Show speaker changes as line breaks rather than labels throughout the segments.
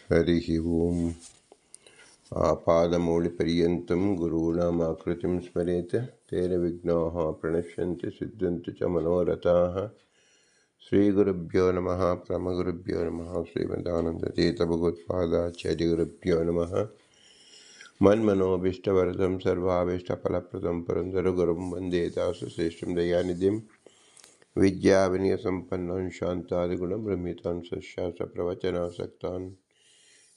हरिः ओम्। आपादमौलिपर्यन्तं गुरूणामाकृतिं स्मरेत् तेन विघ्नाः प्रणश्यन्ति सिद्ध्यन्ति च मनोरथाः। श्रीगुरुभ्यो नमः। परमगुरुभ्यो नमः। श्रीमदानन्दतीर्थभगवत्पादाचार्यगुरुभ्यो नमः। मन्मनोभीष्टवरदं सर्वाभीष्टफलप्रदं पुरन्दरगुरुं वन्दे दासश्रेष्ठं दयानिधिं विद्याविनयसम्पन्नं शान्तादिगुणबृंहितान् सशास्त्रप्रवचनासक्तान्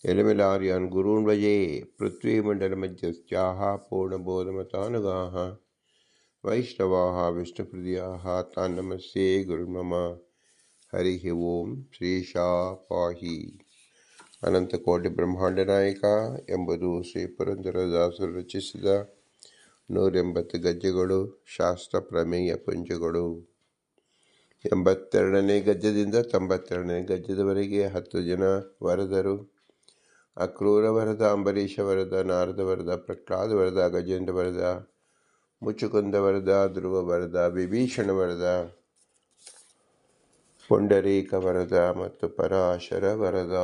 एलमिलार्यान् गुरून् भजे। पृथ्वीमण्डलमध्यस्थाः पूर्णबोधमतानुगाः वैष्णवाः विष्णुहृदयाः तान् नमस्ये गुरुर्मम। हरिः ओम्। ಶ್ರೀಶಾ ಪಾಹಿ. ಅನಂತಕೋಟಿ ಬ್ರಹ್ಮಾಂಡ ನಾಯಕ ಎಂಬುದು ಶ್ರೀ ಪುರಂದರದಾಸರು ರಚಿಸಿದ 180 ಗದ್ಯಗಳು, ಶಾಸ್ತ್ರ ಪ್ರಮೇಯ ಪುಂಜಗಳು. 82ನೇ ಗದ್ಯದಿಂದ 92ನೇ ಗದ್ಯದವರೆಗೆ 10 ಜನ ವರದರು. ಅಕ್ರೂರ ವರದ, ಅಂಬರೀಷ ವರದ, ನಾರದ ವರದ, ಪ್ರಹ್ಲಾದ ವರದ, ಗಜೇಂದ್ರ ವರದ, ಮುಚುಕುಂದ ವರದ, ಧ್ರುವ ವರದ, ವಿಭೀಷಣ ವರದ, ಪುಂಡರೀಕ ವರದ ಮತ್ತು ಪರಾಶರ ವರದ.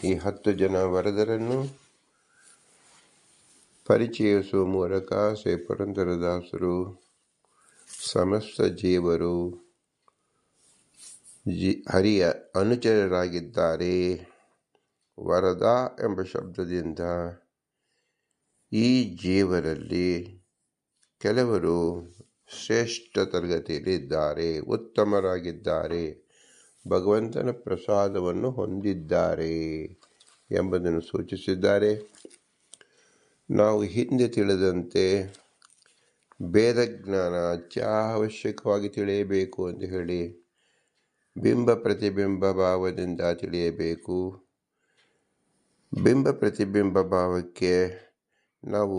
ಈ 10 ಜನ ವರದರನ್ನು ಪರಿಚಯಿಸುವ ಮೂಲಕ ಶ್ರೀ ಪುರಂದರದಾಸರು ಸಮಸ್ತ ಜೀವರು ಹರಿಯ ಅನುಚರರಾಗಿದ್ದಾರೆ. ವರದ ಎಂಬ ಶಬ್ದದಿಂದ ಈ ಜೀವರಲ್ಲಿ ಕೆಲವರು ಶ್ರೇಷ್ಠ ತರಗತಿಯಲ್ಲಿದ್ದಾರೆ, ಉತ್ತಮರಾಗಿದ್ದಾರೆ, ಭಗವಂತನ ಪ್ರಸಾದವನ್ನು ಹೊಂದಿದ್ದಾರೆ ಎಂಬುದನ್ನು ಸೂಚಿಸಿದ್ದಾರೆ. ನಾವು ಹಿಂದೆ ತಿಳಿದಂತೆ ಭೇದಜ್ಞಾನ ಅತ್ಯವಶ್ಯಕವಾಗಿ ತಿಳಿಯಬೇಕು ಎಂದು ಹೇಳಿ ಬಿಂಬ ಪ್ರತಿಬಿಂಬ ಭಾವದಿಂದ ತಿಳಿಯಬೇಕು. ಬಿಂಬ ಪ್ರತಿಬಿಂಬ ಭಾವಕ್ಕೆ ನಾವು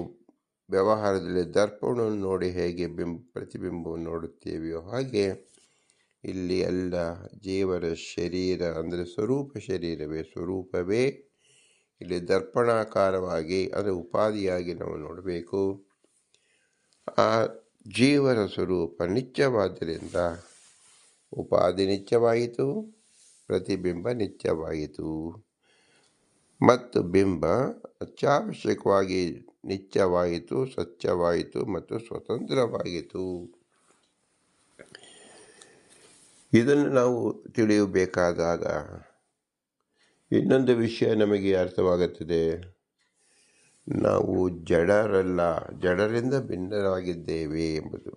ವ್ಯವಹಾರದಲ್ಲಿ ದರ್ಪಣವನ್ನು ನೋಡಿ ಹೇಗೆ ಪ್ರತಿಬಿಂಬವನ್ನು ನೋಡುತ್ತೇವೆಯೋ ಹಾಗೆ ಇಲ್ಲಿ ಎಲ್ಲ ಜೀವರ ಶರೀರ ಅಂದರೆ ಸ್ವರೂಪವೇ ಇಲ್ಲಿ ದರ್ಪಣಾಕಾರವಾಗಿ ಅಂದರೆ ಉಪಾಧಿಯಾಗಿ ನಾವು ನೋಡಬೇಕು. ಆ ಜೀವರ ಸ್ವರೂಪ ನಿತ್ಯವಾದ್ದರಿಂದ ಉಪಾಧಿ ನಿತ್ಯವಾಯಿತು, ಪ್ರತಿಬಿಂಬ ನಿತ್ಯವಾಯಿತು ಮತ್ತು ಬಿಂಬ ಅತ್ಯವಶ್ಯಕವಾಗಿ ನಿತ್ಯವಾಯಿತು, ಸತ್ಯವಾಯಿತು ಮತ್ತು ಸ್ವತಂತ್ರವಾಯಿತು. ಇದನ್ನು ನಾವು ತಿಳಿಯಬೇಕಾದಾಗ ಇನ್ನೊಂದು ವಿಷಯ ನಮಗೆ ಅರ್ಥವಾಗುತ್ತದೆ. ನಾವು ಜಡರಲ್ಲ, ಜಡರಿಂದ ಭಿನ್ನರಾಗಿದ್ದೇವೆ ಎಂಬುದು.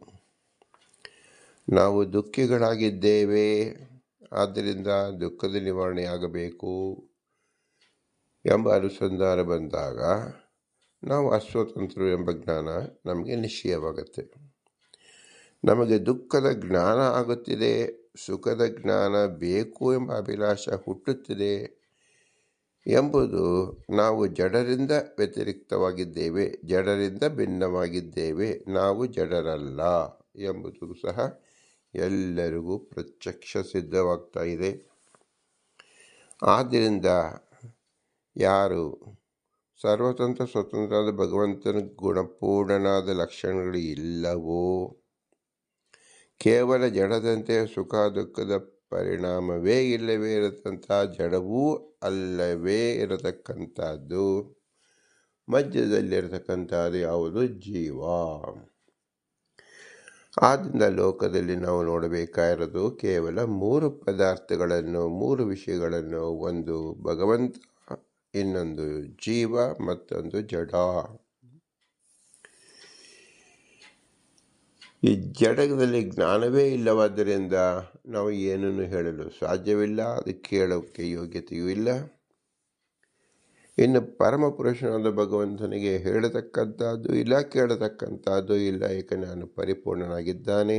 ನಾವು ದುಃಖಿಗಳಾಗಿದ್ದೇವೆ, ಆದ್ದರಿಂದ ದುಃಖದ ನಿವಾರಣೆಯಾಗಬೇಕು ಎಂಬ ಅನುಸಂಧಾನ ಬಂದಾಗ ನಾವು ಅಸ್ವತಂತ್ರರು ಎಂಬ ಜ್ಞಾನ ನಮಗೆ ನಿಶ್ಚಯವಾಗುತ್ತೆ. ನಮಗೆ ದುಃಖದ ಜ್ಞಾನ ಆಗುತ್ತಿದೆ, ಸುಖದ ಜ್ಞಾನ ಬೇಕು ಎಂಬ ಅಭಿಲಾಷ ಹುಟ್ಟುತ್ತಿದೆ ಎಂಬುದು ನಾವು ಜಡರಿಂದ ವ್ಯತಿರಿಕ್ತವಾಗಿದ್ದೇವೆ, ಜಡರಿಂದ ಭಿನ್ನವಾಗಿದ್ದೇವೆ, ನಾವು ಜಡರಲ್ಲ ಎಂಬುದು ಸಹ ಎಲ್ಲರಿಗೂ ಪ್ರತ್ಯಕ್ಷ ಸಿದ್ಧವಾಗ್ತಾ ಇದೆ. ಆದ್ದರಿಂದ ಯಾರು ಸರ್ವತಂತ್ರ ಸ್ವತಂತ್ರವಾದ ಭಗವಂತನ ಗುಣಪೂರ್ಣನಾದ ಲಕ್ಷಣಗಳು ಇಲ್ಲವೋ, ಕೇವಲ ಜಡದಂತೆ ಸುಖ ದುಃಖದ ಪರಿಣಾಮವೇ ಇಲ್ಲವೇ ಇರತಕ್ಕಂಥ ಜಡವೂ ಅಲ್ಲವೇ ಇರತಕ್ಕಂಥದ್ದು, ಮಧ್ಯದಲ್ಲಿರತಕ್ಕಂಥದ್ದು ಯಾವುದು? ಜೀವ. ಆದ್ದರಿಂದ ಲೋಕದಲ್ಲಿ ನಾವು ನೋಡಬೇಕಾಗಿರೋದು ಕೇವಲ 3 ಪದಾರ್ಥಗಳನ್ನು, 3 ವಿಷಯಗಳನ್ನು. ಒಂದು ಭಗವಂತ, ಇನ್ನೊಂದು ಜೀವ, ಮತ್ತೊಂದು ಜಡ. ಈ ಜಡದಲ್ಲಿ ಜ್ಞಾನವೇ ಇಲ್ಲವಾದ್ದರಿಂದ ನಾವು ಏನನ್ನು ಹೇಳಲು ಸಾಧ್ಯವಿಲ್ಲ, ಅದು ಕೇಳೋಕ್ಕೆ ಯೋಗ್ಯತೆಯೂ ಇಲ್ಲ. ಇನ್ನು ಪರಮಪುರುಷನಾದ ಭಗವಂತನಿಗೆ ಹೇಳತಕ್ಕಂಥದ್ದು ಇಲ್ಲ, ಕೇಳತಕ್ಕಂಥದ್ದು ಇಲ್ಲ, ಏಕೆ ನಾನು ಪರಿಪೂರ್ಣನಾಗಿದ್ದಾನೆ.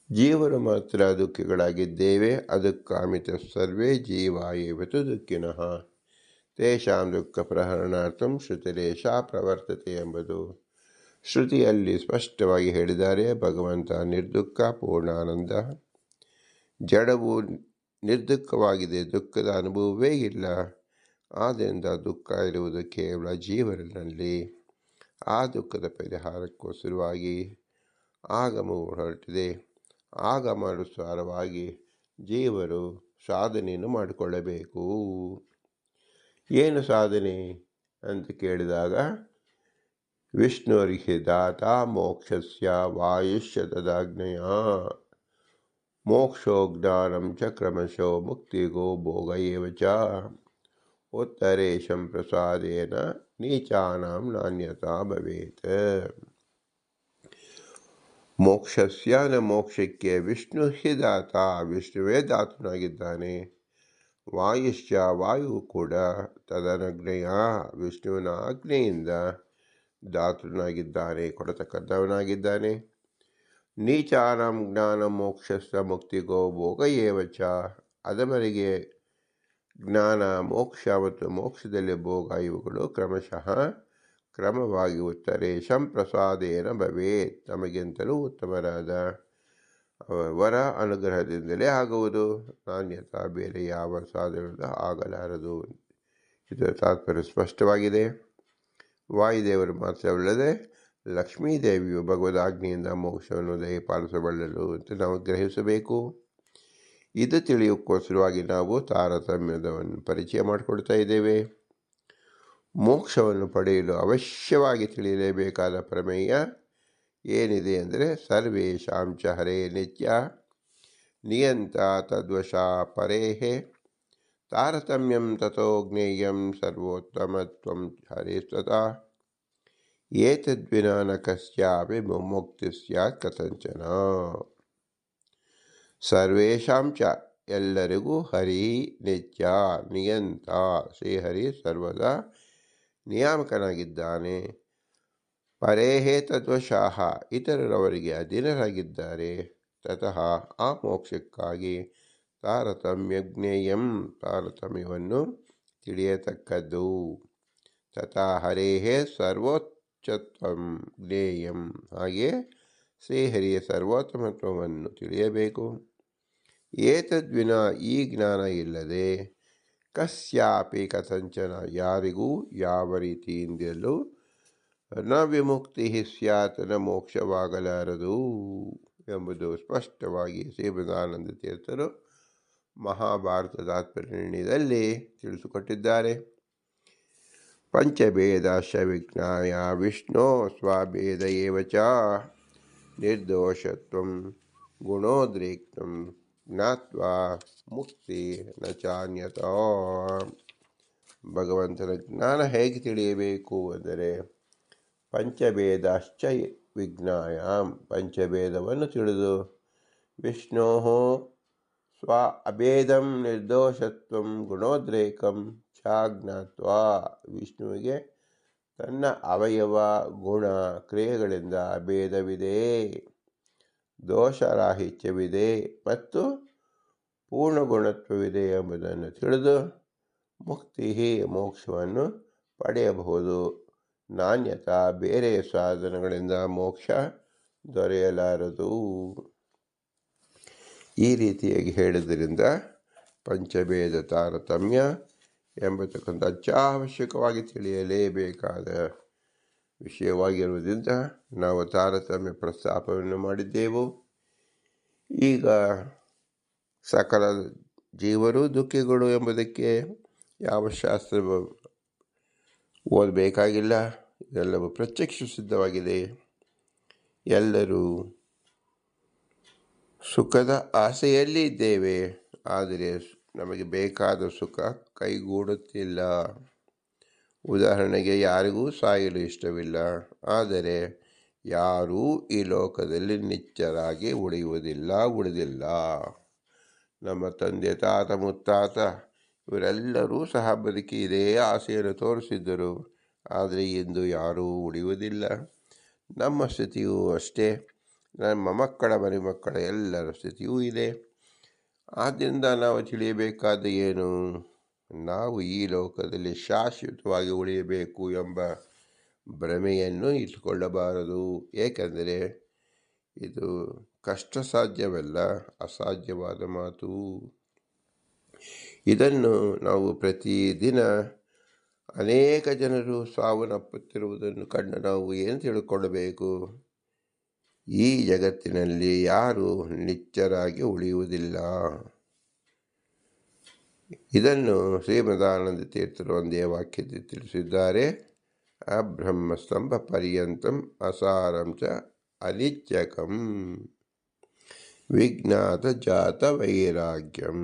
ಜೀವರು ಮಾತ್ರ ದುಃಖಿಗಳಾಗಿದ್ದೇವೆ. ಅದಕ್ಕಾಮಿತ ಸರ್ವೇ ಜೀವ ಏವತು ದುಃಖಿನಃ ತೇಷಾಂ ದುಃಖ ಪ್ರಹರಣಾರ್ಥಂ ಶ್ರುತಿರೇಷ ಪ್ರವರ್ತತೆ ಎಂಬುದು ಶ್ರುತಿಯಲ್ಲಿ ಸ್ಪಷ್ಟವಾಗಿ ಹೇಳಿದ್ದಾರೆ. ಭಗವಂತ ನಿರ್ದುಃಖ ಪೂರ್ಣಾನಂದ, ಜಡವು ನಿರ್ದುಃಖವಾಗಿದೆ, ದುಃಖದ ಅನುಭವವೇ ಇಲ್ಲ. ಆದ್ದರಿಂದ ದುಃಖ ಇರುವುದು ಕೇವಲ ಜೀವನಲ್ಲಿ. ಆ ದುಃಖದ ಪರಿಹಾರಕ್ಕೋಸ್ಕರವಾಗಿ ಆಗಮವು ಹೊರಟಿದೆ. ಆಗಮಾನುಸಾರವಾಗಿ ಜೀವರು ಸಾಧನೆಯನ್ನು ಮಾಡಿಕೊಳ್ಳಬೇಕು. ಏನು ಸಾಧನೆ ಅಂತ ಕೇಳಿದಾಗ, ವಿಷ್ಣುರಿಗೆ ದಾತ ಮೋಕ್ಷಸ್ಯ ವಾಯುಷ್ಯ ತದಾಜ್ಞೆಯ ಮೋಕ್ಷೋ ಜ್ಞಾನಂ ಚ ಕ್ರಮಶೋ ಮುಕ್ತಿಗೋ ಭೋಗ ಏವ ಚ ಉತ್ತರೇಶಂ ಪ್ರಸಾದೇನ ನೀಚಾನಾಂ ನಾಣ್ಯತಾ ಭವೇತ್. ಮೋಕ್ಷಸ್ಯ ಮೋಕ್ಷಕ್ಕೆ ವಿಷ್ಣು ಹಿ ದಾತ, ವಿಷ್ಣುವೇ ದಾತನಾಗಿದ್ದಾನೆ. ವಾಯುಶ್ಚ ವಾಯು ಕೂಡ ತದನಗ್ನೆಯ ವಿಷ್ಣುವಿನ ಆಜ್ಞೆಯಿಂದ ದಾತನಾಗಿದ್ದಾನೆ, ಕೊಡತಕ್ಕಂಥವನಾಗಿದ್ದಾನೆ. ನೀಚಾನಾಂ ಜ್ಞಾನ ಮೋಕ್ಷಸ್ಥ ಮುಕ್ತಿಗೋ ಭೋಗ ಏವ ಚ, ಅದವರೆಗೆ ಜ್ಞಾನ ಮೋಕ್ಷ ಮತ್ತು ಮೋಕ್ಷದಲ್ಲಿ ಭೋಗ ಇವುಗಳು ಕ್ರಮವಾಗಿ ಉತ್ತರೇಶಂ ಪ್ರಸಾದೇನ ಭವೇತ್, ನಮಗಿಂತಲೂ ಉತ್ತಮರಾದ ವರ ಅನುಗ್ರಹದಿಂದಲೇ ಆಗುವುದು. ನಾಣ್ಯತಾ ಬೇರೆ ಯಾವ ಸಾಧನದಿಂದ ಆಗಲಾರದು. ಇದರ ತಾತ್ಪರ್ಯ ಸ್ಪಷ್ಟವಾಗಿದೆ. ವಾಯುದೇವರು ಮಾತ್ರವಲ್ಲದೆ ಲಕ್ಷ್ಮೀದೇವಿಯು ಭಗವದಾಜ್ಞೆಯಿಂದ ಮೋಕ್ಷವನ್ನು ದಯಪಾಲಿಸಬಲ್ಲರು ಅಂತ ನಾವು ಗ್ರಹಿಸಬೇಕು. ಇದು ತಿಳಿಯೋಕ್ಕೋಸ್ಕರವಾಗಿ ನಾವು ತಾರತಮ್ಯದವನ್ನು ಪರಿಚಯ ಮಾಡಿಕೊಡ್ತಾ ಇದ್ದೇವೆ. ಮೋಕ್ಷವನ್ನು ಪಡೆಯಲು ಅವಶ್ಯವಾಗಿ ತಿಳಿಯಲೇಬೇಕಾದ ಪ್ರಮೇಯ ಏನಿದೆ ಅಂದರೆ, ಸರ್ವೇಷಾಂ ಚ ಹರೇ ನಿತ್ಯ ನಿಯಂತ ತದ್ವಶ ಪರೇಹೇ ತಾರತಮ್ಯಂ ತಥೋ ಜ್ಞೇಯಂ ಸರ್ವೋತ್ತಮತ್ವಂ ಹರೇಸ್ತತಃ ಏತದ್ವಿನಾ ನ ಕಸ್ಯಾಪಿ ಮುಕ್ತಿ ಸ್ಯಾತ್ ಕಥಂಚನ. ಸರ್ವೇಷಾಂ ಚ ಎಲ್ಲರಿಗೂ ಹರಿ ನಿತ್ಯ ನಿಯಂತ, ಶ್ರೀಹರಿ ಸರ್ವದಾ ನಿಯಾಮಕನಾಗಿದ್ದಾನೆ. ಪರೇಹೇ ತದ್ವಶಾಹ ಇತರರವರಿಗೆ ಅಧೀನರಾಗಿದ್ದಾರೆ. ತತಃ ಆ ಮೋಕ್ಷಕ್ಕಾಗಿ ತಾರತಮ್ಯ ಜ್ಞೇಯಂ ತಾರತಮ್ಯವನ್ನು ತಿಳಿಯತಕ್ಕದ್ದು. ತಥಾ ಹರೇಹೇ ಸರ್ವೋಚ್ಚತ್ವಂ ಜ್ಞೇಯಂ, ಹಾಗೆಯೇ ಶ್ರೀಹರಿಯ ಸರ್ವೋತ್ತಮತ್ವವನ್ನು ತಿಳಿಯಬೇಕು. ಏತದ್ವಿನ ಈ ಜ್ಞಾನ ಇಲ್ಲದೆ ಕಸ್ಯಾಪಿ ಕಥಂಚನ ಯಾರಿಗೂ ಯಾವ ರೀತಿಯಿಂದಲೂ ನ ವಿಮುಕ್ತಿ ಸ್ಯಾತ್ ನ ಮೋಕ್ಷವಾಗಲಾರದು ಎಂಬುದು ಸ್ಪಷ್ಟವಾಗಿ ಶ್ರೀಮದಾನಂದ ತೀರ್ಥರು ಮಹಾಭಾರತ ತಾತ್ಪರ್ಯದಲ್ಲಿ ತಿಳಿಸಿಕೊಟ್ಟಿದ್ದಾರೆ. ಪಂಚಭೇದಾಶ್ಚ ವಿಜ್ಞಾಯ ವಿಷ್ಣೋ ಸ್ವಭೇದ ಏವ ಚ ನಿರ್ದೋಷತ್ವಂ ಗುಣೋದ್ರೇಕ್ತಂ ಜ್ಞಾತ್ವಾ ಮುಕ್ತಿ ನ ಚಾನ್ಯತಾ. ಭಗವಂತನ ಜ್ಞಾನ ಹೇಗೆ ತಿಳಿಯಬೇಕು ಅಂದರೆ, ಪಂಚಭೇದಾಶ್ಚ ವಿಜ್ಞಾಯ, ಪಂಚಭೇದವನ್ನು ತಿಳಿದು ವಿಷ್ಣೋ ಸ್ವ ಅಭೇದಂ ನಿರ್ದೋಷತ್ವಂ ಗುಣೋದ್ರೇಕಂ ಚ ಜ್ಞಾತ್ವಾ, ವಿಷ್ಣುವಿಗೆ ತನ್ನ ಅವಯವ ಗುಣ ಕ್ರಿಯೆಗಳಿಂದ ಅಭೇದವಿದೆ, ದೋಷರಾಹಿತ್ಯವಿದೆ ಮತ್ತು ಪೂರ್ಣಗುಣತ್ವವಿದೆ ಎಂಬುದನ್ನು ತಿಳಿದು ಮುಕ್ತಿ ಮೋಕ್ಷವನ್ನು ಪಡೆಯಬಹುದು. ನಾಣ್ಯತಾ ಬೇರೆಯ ಸಾಧನಗಳಿಂದ ಮೋಕ್ಷ ದೊರೆಯಲಾರದು. ಈ ರೀತಿಯಾಗಿ ಹೇಳಿದ್ದರಿಂದ ಪಂಚಭೇದ ತಾರತಮ್ಯ ಎಂಬತಕ್ಕಂಥ ಅತ್ಯವಶ್ಯಕವಾಗಿ ತಿಳಿಯಲೇಬೇಕಾದ ವಿಷಯವಾಗಿರುವುದರಿಂದ ನಾವು ತಾರತಮ್ಯ ಪ್ರಸ್ತಾಪವನ್ನು ಮಾಡಿದ್ದೆವು. ಈಗ ಸಕಲ ಜೀವರು ದುಃಖಿಗಳು ಎಂಬುದಕ್ಕೆ ಯಾವ ಶಾಸ್ತ್ರ ಓದಬೇಕಾಗಿಲ್ಲ, ಎಲ್ಲವೂ ಪ್ರತ್ಯಕ್ಷ ಸಿದ್ಧವಾಗಿದೆ. ಎಲ್ಲರೂ ಸುಖದ ಆಸೆಯಲ್ಲಿ ಇದ್ದೇವೆ, ಆದರೆ ನಮಗೆ ಬೇಕಾದ ಸುಖ ಕೈಗೂಡುತ್ತಿಲ್ಲ. ಉದಾಹರಣೆಗೆ, ಯಾರಿಗೂ ಸಾಯಲು ಇಷ್ಟವಿಲ್ಲ, ಆದರೆ ಯಾರೂ ಈ ಲೋಕದಲ್ಲಿ ನಿತ್ಯರಾಗಿ ಉಳಿದಿಲ್ಲ. ನಮ್ಮ ತಂದೆ ತಾತ ಮುತ್ತಾತ ಇವರೆಲ್ಲರೂ ಸಹ ಬದುಕಿ ಇದೇ ಆಸೆಯನ್ನು ತೋರಿಸಿದ್ದರು, ಆದರೆ ಇಂದು ಯಾರೂ ಉಳಿಯುವುದಿಲ್ಲ. ನಮ್ಮ ಸ್ಥಿತಿಯೂ ಅಷ್ಟೇ, ನಮ್ಮ ಮಕ್ಕಳ ಮರಿಮಕ್ಕಳ ಎಲ್ಲರ ಸ್ಥಿತಿಯೂ ಇದೆ. ಆದ್ದರಿಂದ ನಾವು ತಿಳಿಯಬೇಕಾದ ಏನು, ನಾವು ಈ ಲೋಕದಲ್ಲಿ ಶಾಶ್ವತವಾಗಿ ಉಳಿಯಬೇಕು ಎಂಬ ಭ್ರಮೆಯನ್ನು ಇಟ್ಟುಕೊಳ್ಳಬಾರದು. ಏಕೆಂದರೆ ಇದು ಕಷ್ಟ ಸಾಧ್ಯವಲ್ಲ, ಅಸಾಧ್ಯವಾದ ಮಾತು. ಇದನ್ನು ನಾವು ಪ್ರತಿದಿನ ಅನೇಕ ಜನರು ಸಾವನ್ನಪ್ಪುತ್ತಿರುವುದನ್ನು ಕಂಡು ನಾವು ಏನು ತಿಳ್ಕೊಳ್ಳಬೇಕು, ಈ ಜಗತ್ತಿನಲ್ಲಿ ಯಾರೂ ನಿತ್ಯರಾಗಿ ಉಳಿಯುವುದಿಲ್ಲ. ಇದನ್ನು ಶ್ರೀಮದಾನಂದ ತೀರ್ಥರು ಒಂದೇ ವಾಕ್ಯದಲ್ಲಿ ತಿಳಿಸಿದ್ದಾರೆ. ಅಬ್ರಹ್ಮಸ್ತಂಭ ಪರ್ಯಂತಂ ಅಸಾರಂ ಚ ಅನಿತ್ಯಕಂ ವಿಜ್ಞಾತ ಜಾತ ವೈರಾಗ್ಯಂ.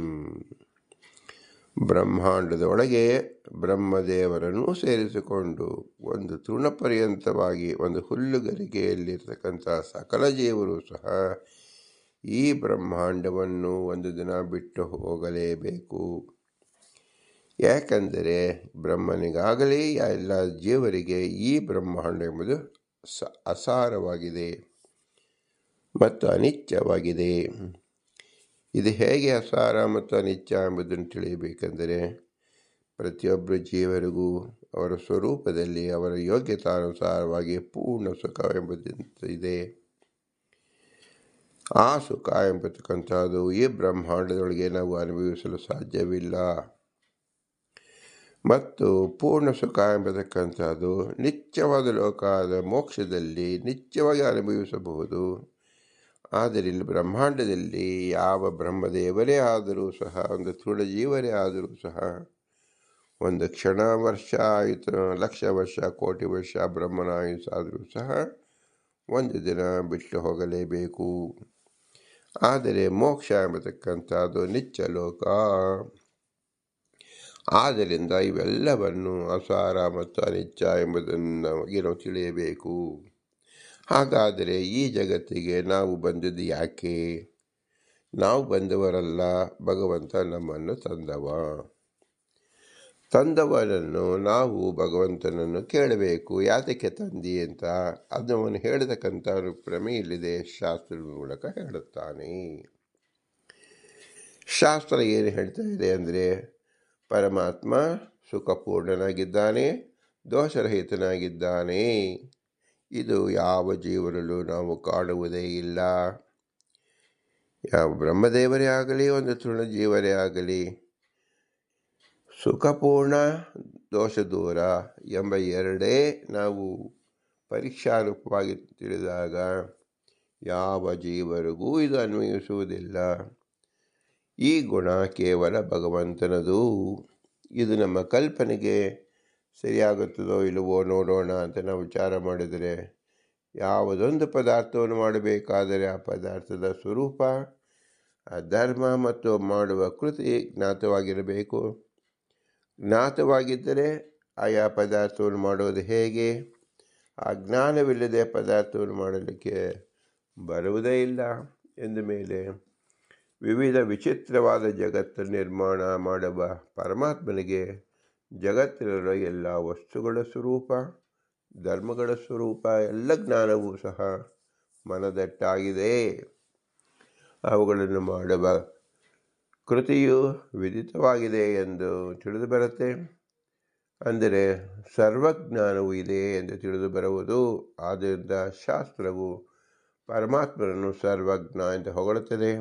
ಬ್ರಹ್ಮಾಂಡದ ಒಳಗೆ ಬ್ರಹ್ಮದೇವರನ್ನು ಸೇರಿಸಿಕೊಂಡು ಒಂದು ತೃಣಪರ್ಯಂತವಾಗಿ ಒಂದು ಹುಲ್ಲುಗರಿಗೆಯಲ್ಲಿರ್ತಕ್ಕಂಥ ಸಕಲ ಜೀವರು ಸಹ ಈ ಬ್ರಹ್ಮಾಂಡವನ್ನು ಒಂದು ದಿನ ಬಿಟ್ಟು ಹೋಗಲೇಬೇಕು. ಯಾಕಂದರೆ ಬ್ರಹ್ಮನಿಗಾಗಲಿ ಎಲ್ಲ ಜೀವರಿಗೆ ಈ ಬ್ರಹ್ಮಾಂಡ ಎಂಬುದು ಅಸಾರವಾಗಿದೆ ಮತ್ತು ಅನಿತ್ಯವಾಗಿದೆ. ಇದು ಹೇಗೆ ಅಸಾರ ಮತ್ತು ಅನಿತ್ಯ ಎಂಬುದನ್ನು ತಿಳಿಯಬೇಕೆಂದರೆ ಪ್ರತಿಯೊಬ್ಬರು ಜೀವರಿಗೂ ಅವರ ಸ್ವರೂಪದಲ್ಲಿ ಅವರ ಯೋಗ್ಯತಾನುಸಾರವಾಗಿ ಪೂರ್ಣ ಸುಖ ಎಂಬುದಿದೆ. ಆ ಸುಖ ಎಂಬತಕ್ಕಂಥದ್ದು ಈ ಬ್ರಹ್ಮಾಂಡದೊಳಗೆ ನಾವು ಅನುಭವಿಸಲು ಸಾಧ್ಯವಿಲ್ಲ. ಮತ್ತು ಪೂರ್ಣ ಸುಖ ಎಂಬತಕ್ಕಂಥದ್ದು ನಿತ್ಯವಾದ ಲೋಕದ ಮೋಕ್ಷದಲ್ಲಿ ನಿತ್ಯವಾಗಿ ಅನುಭವಿಸಬಹುದು. ಆದರೆ ಇಲ್ಲಿ ಬ್ರಹ್ಮಾಂಡದಲ್ಲಿ ಯಾವ ಬ್ರಹ್ಮದೇವರೇ ಆದರೂ ಸಹ, ಒಂದು ತೃಣಜೀವರೇ ಆದರೂ ಸಹ, ಒಂದು ಕ್ಷಣ ವರ್ಷ ಆಯಿತು, ಲಕ್ಷ ವರ್ಷ, ಕೋಟಿ ವರ್ಷ ಬ್ರಹ್ಮನ ಆಯುಸ್ಸಾದರೂ ಸಹ ಒಂದು ದಿನ ಬಿಟ್ಟು ಹೋಗಲೇಬೇಕು. ಆದರೆ ಮೋಕ್ಷ ಎಂಬತಕ್ಕಂಥದ್ದು ನಿತ್ಯ ಲೋಕ. ಆದ್ದರಿಂದ ಇವೆಲ್ಲವನ್ನು ಅಸಾರ ಮತ್ತು ಅನಿತ್ಯ ಎಂಬುದನ್ನು ನಾವು ತಿಳಿಯಬೇಕು. ಹಾಗಾದರೆ ಈ ಜಗತ್ತಿಗೆ ನಾವು ಬಂದದ್ದು ಯಾಕೆ? ನಾವು ಬಂದವರಲ್ಲ, ಭಗವಂತ ನಮ್ಮನ್ನು ತಂದವನನ್ನು ನಾವು ಭಗವಂತನನ್ನು ಕೇಳಬೇಕು. ಯಾತಕ್ಕೆ ತಂದಿ ಅಂತ ಅದನ್ನು ಹೇಳತಕ್ಕಂಥ ಪ್ರಮೆ ಇಲ್ಲಿದೆ. ಶಾಸ್ತ್ರದ ಮೂಲಕ ಹೇಳುತ್ತಾನೆ. ಶಾಸ್ತ್ರ ಏನು ಹೇಳ್ತಾ ಇದೆ ಅಂದರೆ, ಪರಮಾತ್ಮ ಸುಖಪೂರ್ಣನಾಗಿದ್ದಾನೆ, ದೋಷರಹಿತನಾಗಿದ್ದಾನೆ. ಇದು ಯಾವ ಜೀವನಲ್ಲೂ ನಾವು ಕಾಣುವುದೇ ಇಲ್ಲ. ಯಾವ ಬ್ರಹ್ಮದೇವರೇ ಆಗಲಿ, ಒಂದು ತೃಣಜೀವರೇ ಆಗಲಿ, ಸುಖಪೂರ್ಣ ದೋಷ ದೂರ ಎಂಬ ಎರಡೇ ನಾವು ಪರೀಕ್ಷಾರೂಪವಾಗಿ ತಿಳಿದಾಗ ಯಾವ ಜೀವರಿಗೂ ಇದು ಅನ್ವಯಿಸುವುದಿಲ್ಲ. ಈ ಗುಣ ಕೇವಲ ಭಗವಂತನದು. ಇದು ನಮ್ಮ ಕಲ್ಪನೆಗೆ ಸರಿಯಾಗುತ್ತದೋ ಇಲ್ಲವೋ ನೋಡೋಣ ಅಂತ ನಾವು ವಿಚಾರ ಮಾಡಿದರೆ, ಯಾವುದೊಂದು ಪದಾರ್ಥವನ್ನು ಮಾಡಬೇಕಾದರೆ ಆ ಪದಾರ್ಥದ ಸ್ವರೂಪ, ಆ ಧರ್ಮ ಮತ್ತು ಮಾಡುವ ಕೃತಿ ಜ್ಞಾತವಾಗಿರಬೇಕು. ಜ್ಞಾತವಾಗಿದ್ದರೆ ಆಯಾ ಪದಾರ್ಥವನ್ನು ಮಾಡುವುದು ಹೇಗೆ? ಆ ಜ್ಞಾನವಿಲ್ಲದೆ ಪದಾರ್ಥವನ್ನು ಮಾಡಲಿಕ್ಕೆ ಬರುವುದೇ ಇಲ್ಲ. ಎಂದ ಮೇಲೆ ವಿವಿಧ ವಿಚಿತ್ರವಾದ ಜಗತ್ತು ನಿರ್ಮಾಣ ಮಾಡುವ ಪರಮಾತ್ಮನಿಗೆ ಜಗತ್ತಿನ ಎಲ್ಲ ವಸ್ತುಗಳ ಸ್ವರೂಪ, ಧರ್ಮಗಳ ಸ್ವರೂಪ, ಎಲ್ಲ ಜ್ಞಾನವೂ ಸಹ ಮನದಟ್ಟಾಗಿದೆ. ಅವುಗಳನ್ನು ಮಾಡುವ ಕೃತಿಯು ವಿದಿತವಾಗಿದೆ ಎಂದು ತಿಳಿದು ಬರುತ್ತೆ. ಅಂದರೆ ಸರ್ವಜ್ಞಾನವೂ ಇದೆ ಎಂದು ತಿಳಿದು ಬರುವುದು. ಆದ್ದರಿಂದ ಶಾಸ್ತ್ರವು ಪರಮಾತ್ಮನನ್ನು ಸರ್ವಜ್ಞ ಎಂದು ಹೊಗಳುತ್ತದೆ.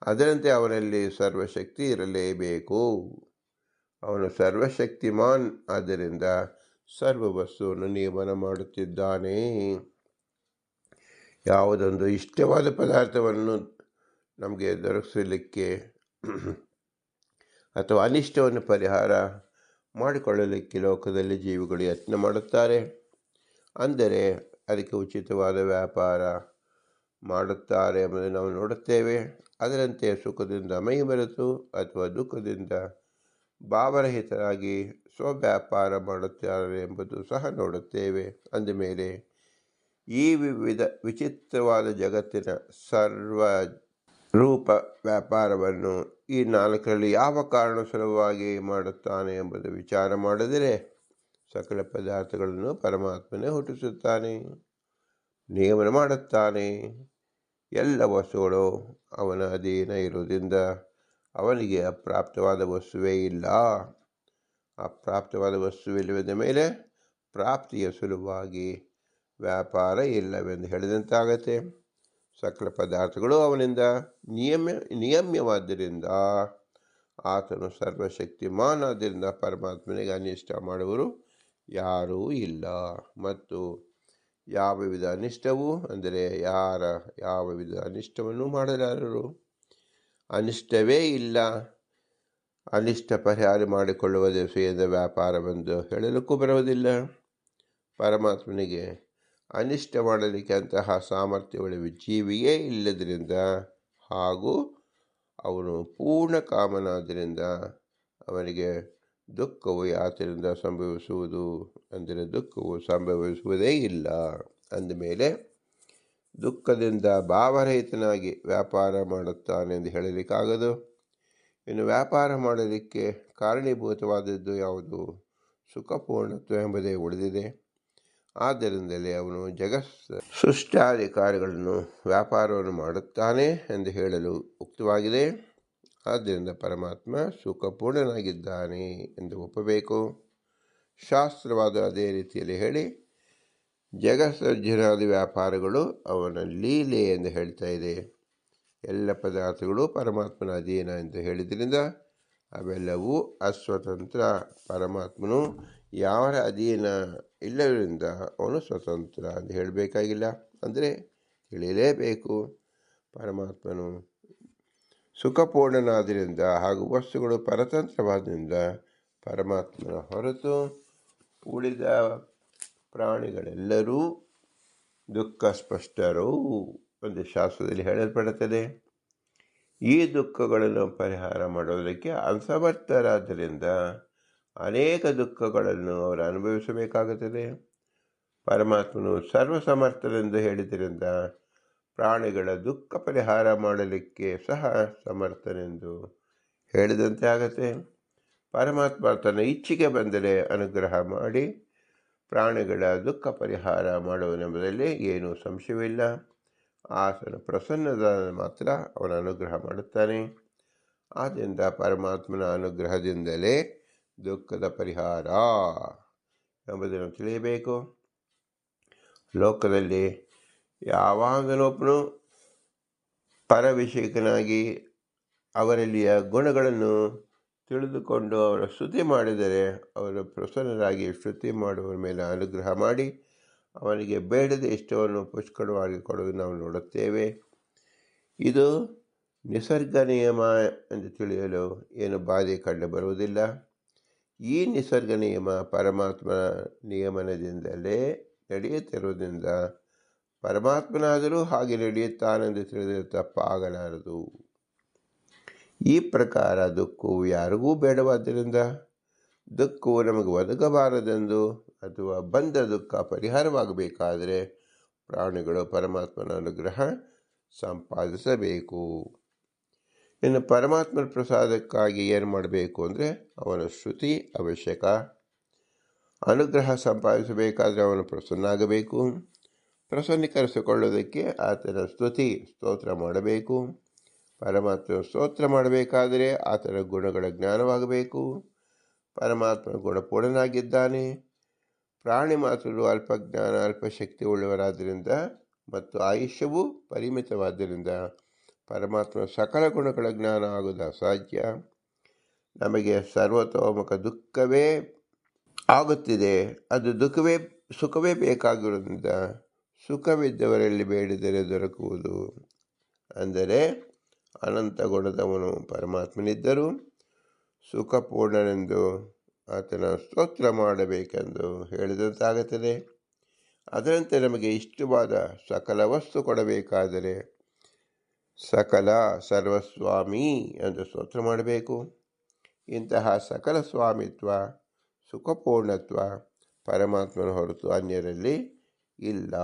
ಅದರಂತೆ ಅವನಲ್ಲಿ ಸರ್ವಶಕ್ತಿ ಇರಲೇಬೇಕು. ಅವನು ಸರ್ವಶಕ್ತಿಮಾನ್, ಆದ್ದರಿಂದ ಸರ್ವ ವಸ್ತುವನ್ನು ನಿಯಮನ ಮಾಡುತ್ತಿದ್ದಾನೆ. ಯಾವುದೊಂದು ಇಷ್ಟವಾದ ಪದಾರ್ಥವನ್ನು ನಮಗೆ ದೊರಕಿಸಲಿಕ್ಕೆ ಅಥವಾ ಅನಿಷ್ಟವನ್ನು ಪರಿಹಾರ ಮಾಡಿಕೊಳ್ಳಲಿಕ್ಕೆ ಲೋಕದಲ್ಲಿ ಜೀವಿಗಳು ಯತ್ನ ಮಾಡುತ್ತಾರೆ. ಅಂದರೆ ಅದಕ್ಕೆ ಉಚಿತವಾದ ವ್ಯಾಪಾರ ಮಾಡುತ್ತಾರೆ ಎಂಬುದನ್ನು ನಾವು ನೋಡುತ್ತೇವೆ. ಅದರಂತೆ ಸುಖದಿಂದ ಮೈ ಮರೆತು ಅಥವಾ ದುಃಖದಿಂದ ಭಾವರಹಿತರಾಗಿ ಸ್ವವ್ಯಾಪಾರ ಮಾಡುತ್ತಾರೆ ಎಂಬುದು ಸಹ ನೋಡುತ್ತೇವೆ. ಅಂದಮೇಲೆ ಈ ವಿವಿಧ ವಿಚಿತ್ರವಾದ ಜಗತ್ತಿನ ಸರ್ವ ರೂಪ ವ್ಯಾಪಾರವನ್ನು ಈ ನಾಲ್ಕರಲ್ಲಿ ಯಾವ ಕಾರಣ ಸಲುವಾಗಿ ಮಾಡುತ್ತಾನೆ ಎಂಬುದು ವಿಚಾರ ಮಾಡಿದರೆ, ಸಕಲ ಪದಾರ್ಥಗಳನ್ನು ಪರಮಾತ್ಮನೇ ಹುಟ್ಟಿಸುತ್ತಾನೆ, ನಿಯಮನ ಮಾಡುತ್ತಾನೆ. ಎಲ್ಲ ವಸ್ತುಗಳು ಅವನ ಅಧೀನ ಇರುವುದರಿಂದ ಅವನಿಗೆ ಅಪ್ರಾಪ್ತವಾದ ವಸ್ತುವೇ ಇಲ್ಲ. ಅಪ್ರಾಪ್ತವಾದ ವಸ್ತುವಿಲ್ಲದ ಮೇಲೆ ಪ್ರಾಪ್ತಿಯ ಸಲುವಾಗಿ ವ್ಯಾಪಾರ ಇಲ್ಲವೆಂದು ಹೇಳಿದಂತಾಗತ್ತೆ. ಸಕಲ ಪದಾರ್ಥಗಳು ಅವನಿಂದ ನಿಯಮ್ಯವಾದ್ದರಿಂದ ಆತನು ಸರ್ವಶಕ್ತಿಮಾನ್. ಆದ್ದರಿಂದ ಪರಮಾತ್ಮನಿಗೆ ಅನಿಷ್ಟ ಮಾಡುವರು ಯಾರೂ ಇಲ್ಲ. ಮತ್ತು ಯಾವ ವಿಧ ಅನಿಷ್ಟವೂ, ಅಂದರೆ ಯಾವ ವಿಧ ಅನಿಷ್ಟವನ್ನು ಮಾಡಲಾರರು. ಅನಿಷ್ಟವೇ ಇಲ್ಲ. ಅನಿಷ್ಟ ಪರಿಹಾರ ಮಾಡಿಕೊಳ್ಳುವ ದಿವಸೆಯಿಂದ ವ್ಯಾಪಾರವೆಂದು ಹೇಳಲಿಕ್ಕೂ ಬರುವುದಿಲ್ಲ. ಪರಮಾತ್ಮನಿಗೆ ಅನಿಷ್ಟ ಮಾಡಲಿಕ್ಕೆ ಅಂತಹ ಸಾಮರ್ಥ್ಯವುಳ್ಳ ಜೀವಿಯೇ ಇಲ್ಲದರಿಂದ ಹಾಗೂ ಅವನು ಪೂರ್ಣ ಕಾಮನಾದ್ದರಿಂದ ಅವನಿಗೆ ದುಃಖವು ಯಾತರಿಂದ ಸಂಭವಿಸುವುದು ಅಂದರೆ ದುಃಖವು ಸಂಭವಿಸುವುದೇ ಇಲ್ಲ. ಅಂದಮೇಲೆ ದುಃಖದಿಂದ ಭಾವರಹಿತನಾಗಿ ವ್ಯಾಪಾರ ಮಾಡುತ್ತಾನೆಂದು ಹೇಳಲಿಕ್ಕಾಗದು. ಇನ್ನು ವ್ಯಾಪಾರ ಮಾಡಲಿಕ್ಕೆ ಕಾರಣೀಭೂತವಾದದ್ದು ಯಾವುದು? ಸುಖಪೂರ್ಣತ್ವ ಎಂಬುದೇ ಉಳಿದಿದೆ. ಆದ್ದರಿಂದಲೇ ಅವನು ಸೃಷ್ಟ್ಯಾಧಿಕಾರಿಗಳನ್ನು ವ್ಯಾಪಾರವನ್ನು ಮಾಡುತ್ತಾನೆ ಎಂದು ಹೇಳಲು ಉಕ್ತವಾಗಿದೆ. ಆದ್ದರಿಂದ ಪರಮಾತ್ಮ ಸುಖಪೂರ್ಣನಾಗಿದ್ದಾನೆ ಎಂದು ಒಪ್ಪಬೇಕು. ಶಾಸ್ತ್ರವಾದ ಅದೇ ರೀತಿಯಲ್ಲಿ ಹೇಳಿ ಜಗತ್ಸರ್ಜನಾದಿ ವ್ಯಾಪಾರಗಳು ಅವನ ಲೀಲೆ ಎಂದು ಹೇಳ್ತಾ ಇದೆ. ಎಲ್ಲ ಪದಾರ್ಥಗಳು ಪರಮಾತ್ಮನ ಅಧೀನ ಎಂದು ಹೇಳಿದ್ರಿಂದ ಅವೆಲ್ಲವೂ ಅಸ್ವತಂತ್ರ. ಪರಮಾತ್ಮನು ಯಾರ ಅಧೀನ ಇಲ್ಲವರಿಂದ ಅವನು ಸ್ವತಂತ್ರ ಎಂದು ಹೇಳಬೇಕಾಗಿಲ್ಲ. ಅಂದರೆ ತಿಳಿಯಲೇಬೇಕು ಪರಮಾತ್ಮನು ಸುಖಪೂರ್ಣನಾದ್ದರಿಂದ ಹಾಗೂ ವಸ್ತುಗಳು ಪರತಂತ್ರವಾದ್ದರಿಂದ ಪರಮಾತ್ಮನ ಹೊರತು ಉಳಿದ ಪ್ರಾಣಿಗಳೆಲ್ಲರೂ ದುಃಖ ಸ್ಪಷ್ಟರು ಎಂದು ಶಾಸ್ತ್ರದಲ್ಲಿ ಹೇಳಲ್ಪಡುತ್ತದೆ. ಈ ದುಃಖಗಳನ್ನು ಪರಿಹಾರ ಮಾಡೋದಕ್ಕೆ ಅಸಮರ್ಥರಾದ್ದರಿಂದ ಅನೇಕ ದುಃಖಗಳನ್ನು ಅವರು ಅನುಭವಿಸಬೇಕಾಗುತ್ತದೆ. ಪರಮಾತ್ಮನು ಸರ್ವಸಮರ್ಥನೆಂದು ಹೇಳಿದ್ದರಿಂದ ಪ್ರಾಣಿಗಳ ದುಃಖ ಪರಿಹಾರ ಮಾಡಲಿಕ್ಕೆ ಸಹ ಸಮರ್ಥನೆಂದು ಹೇಳಿದಂತೆ ಆಗತ್ತೆ. ಪರಮಾತ್ಮ ತನ್ನ ಇಚ್ಛೆಗೆ ಬಂದರೆ ಅನುಗ್ರಹ ಮಾಡಿ ಪ್ರಾಣಿಗಳ ದುಃಖ ಪರಿಹಾರ ಮಾಡುವನೆಂಬುದರಲ್ಲಿ ಏನೂ ಸಂಶಯವಿಲ್ಲ. ಆತನು ಪ್ರಸನ್ನದ ಮಾತ್ರ ಅವನ ಅನುಗ್ರಹ ಮಾಡುತ್ತಾನೆ. ಆದ್ದರಿಂದ ಪರಮಾತ್ಮನ ಅನುಗ್ರಹದಿಂದಲೇ ದುಃಖದ ಪರಿಹಾರ ಎಂಬುದನ್ನು ತಿಳಿಯಬೇಕು. ಲೋಕದಲ್ಲಿ ಯಾವಾಗಲೊಬ್ಬನು ಪರವಿಷಯಕನಾಗಿ ಅವರಲ್ಲಿಯ ಗುಣಗಳನ್ನು ತಿಳಿದುಕೊಂಡು ಅವರ ಸ್ತುತಿ ಮಾಡಿದರೆ ಅವರು ಪ್ರಸನ್ನರಾಗಿ ಸ್ತುತಿ ಮಾಡುವ ಮೇಲೆ ಅನುಗ್ರಹ ಮಾಡಿ ಅವನಿಗೆ ಬೇಡದ ಇಷ್ಟವನ್ನು ಪುಷ್ಕಳವಾಗಿ ಕೊಡುವುದು ನಾವು ನೋಡುತ್ತೇವೆ. ಇದು ನಿಸರ್ಗ ನಿಯಮ ಎಂದು ತಿಳಿಯಲು ಏನು ಬಾಧೆ ಕಂಡು ಬರುವುದಿಲ್ಲ. ಈ ನಿಸರ್ಗ ನಿಯಮ ಪರಮಾತ್ಮನ ನಿಯಮನದಿಂದಲೇ ನಡೆಯುತ್ತಿರುವುದರಿಂದ ಪರಮಾತ್ಮನಾದರೂ ಹಾಗೆ ನಡೆಯುತ್ತಾನೆಂದು ತಿಳಿದರೆ ತಪ್ಪಾಗಲಾರದು. ಈ ಪ್ರಕಾರ ದುಃಖವು ಯಾರಿಗೂ ಬೇಡವಾದ್ದರಿಂದ ದುಃಖವು ನಮಗೆ ಒದಗಬಾರದೆಂದು ಅಥವಾ ಬಂದ ದುಃಖ ಪರಿಹಾರವಾಗಬೇಕಾದರೆ ಪ್ರಾಣಿಗಳು ಪರಮಾತ್ಮನ ಅನುಗ್ರಹ ಸಂಪಾದಿಸಬೇಕು. ಇನ್ನು ಪರಮಾತ್ಮನ ಪ್ರಸಾದಕ್ಕಾಗಿ ಏನು ಮಾಡಬೇಕು ಅಂದರೆ ಅವನ ಶ್ರುತಿ ಅವಶ್ಯಕ. ಅನುಗ್ರಹ ಸಂಪಾದಿಸಬೇಕಾದರೆ ಅವನು ಪ್ರಸನ್ನಾಗಬೇಕು. ಪ್ರಸನ್ನೀಕರಿಸಿಕೊಳ್ಳೋದಕ್ಕೆ ಆತನ ಸ್ತೋತ್ರ ಮಾಡಬೇಕು. ಪರಮಾತ್ಮನ ಸ್ತೋತ್ರ ಮಾಡಬೇಕಾದರೆ ಆತನ ಗುಣಗಳ ಜ್ಞಾನವಾಗಬೇಕು. ಪರಮಾತ್ಮನ ಗುಣಪೂರ್ಣನಾಗಿದ್ದಾನೆ. ಪ್ರಾಣಿ ಮಾತ್ರರು ಅಲ್ಪಜ್ಞಾನ ಅಲ್ಪಶಕ್ತಿ ಉಳ್ಳವರಾದ್ದರಿಂದ ಮತ್ತು ಆಯುಷ್ಯವೂ ಪರಿಮಿತವಾದ್ದರಿಂದ ಪರಮಾತ್ಮನ ಸಕಲ ಗುಣಗಳ ಜ್ಞಾನ ಆಗುವುದು ಅಸಾಧ್ಯ. ನಮಗೆ ಸರ್ವತೋಮುಖ ದುಃಖವೇ ಆಗುತ್ತಿದೆ. ಅದು ಸುಖವೇ ಬೇಕಾಗಿರುವುದರಿಂದ ಸುಖವಿದ್ದವರಲ್ಲಿ ಬೇಡಿದರೆ ದೊರಕುವುದು. ಅಂದರೆ ಅನಂತ ಗುಣದವನು ಪರಮಾತ್ಮನಿದ್ದರೂ ಸುಖಪೂರ್ಣನೆಂದು ಆತನ ಸ್ತೋತ್ರ ಮಾಡಬೇಕೆಂದು ಹೇಳಿದಂತಾಗುತ್ತದೆ. ಅದರಂತೆ ನಮಗೆ ಇಷ್ಟವಾದ ಸಕಲ ವಸ್ತು ಕೊಡಬೇಕಾದರೆ ಸಕಲ ಸರ್ವಸ್ವಾಮಿ ಎಂದು ಸ್ತೋತ್ರ ಮಾಡಬೇಕು. ಇಂತಹ ಸಕಲ ಸ್ವಾಮಿತ್ವ ಸುಖಪೂರ್ಣತ್ವ ಪರಮಾತ್ಮನ ಹೊರತು ಅನ್ಯರಲ್ಲಿ ಇಲ್ಲ